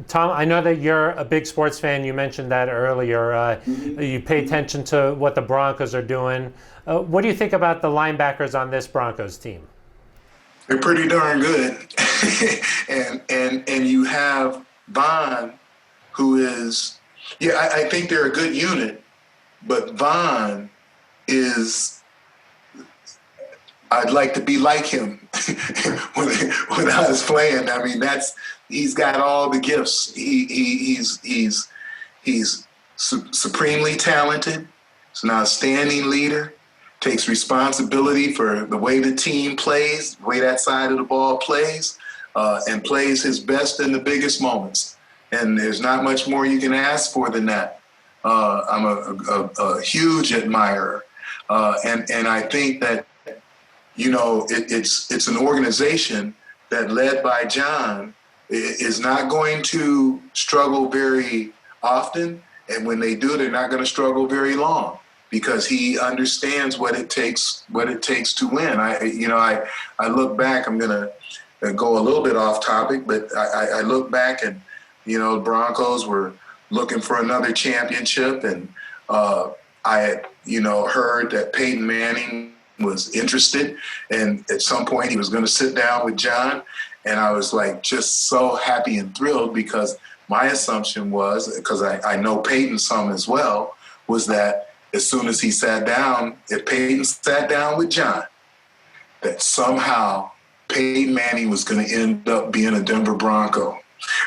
Tom, I know that you're a big sports fan. You mentioned that earlier. You pay attention to what the Broncos are doing. What do you think about the linebackers on this Broncos team? They're pretty darn good. And you have Vaughn, who is, yeah, I think they're a good unit, but Vaughn is, I'd like to be like him when, when I was playing. I mean, he's got all the gifts. He's supremely talented. He's an outstanding leader. Takes responsibility for the way the team plays, the way that side of the ball plays, and plays his best in the biggest moments. And there's not much more you can ask for than that. I'm a huge admirer, and I think that it's an organization that, led by John, is not going to struggle very often, and when they do, they're not going to struggle very long because he understands what it takes to win. I look back. I'm going to go a little bit off topic, but I look back and the Broncos were looking for another championship, and I had heard that Peyton Manning was interested, and at some point he was going to sit down with John, and I was like just so happy and thrilled because my assumption was, because I know Peyton some as well, was that as soon as he sat down, if Peyton sat down with John, that somehow Peyton Manning was going to end up being a Denver Bronco.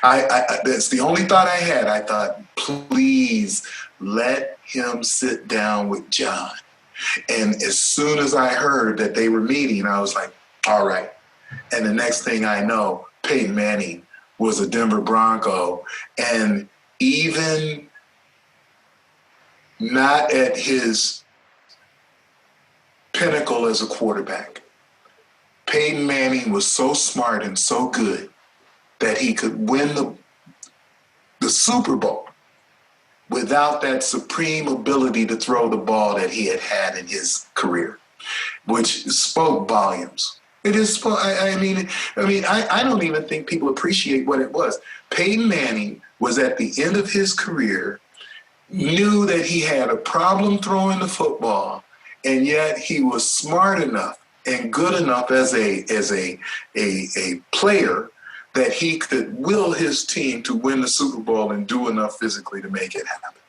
That's the only thought I had. I thought, please let him sit down with John. And as soon as I heard that they were meeting, I was like, all right. And the next thing I know, Peyton Manning was a Denver Bronco. And even not at his pinnacle as a quarterback, Peyton Manning was so smart and so good that he could win the Super Bowl without that supreme ability to throw the ball that he had in his career, which spoke volumes. It is. I don't even think people appreciate what it was. Peyton Manning was at the end of his career, knew that he had a problem throwing the football, and yet he was smart enough and good enough as a player that he could will his team to win the Super Bowl and do enough physically to make it happen.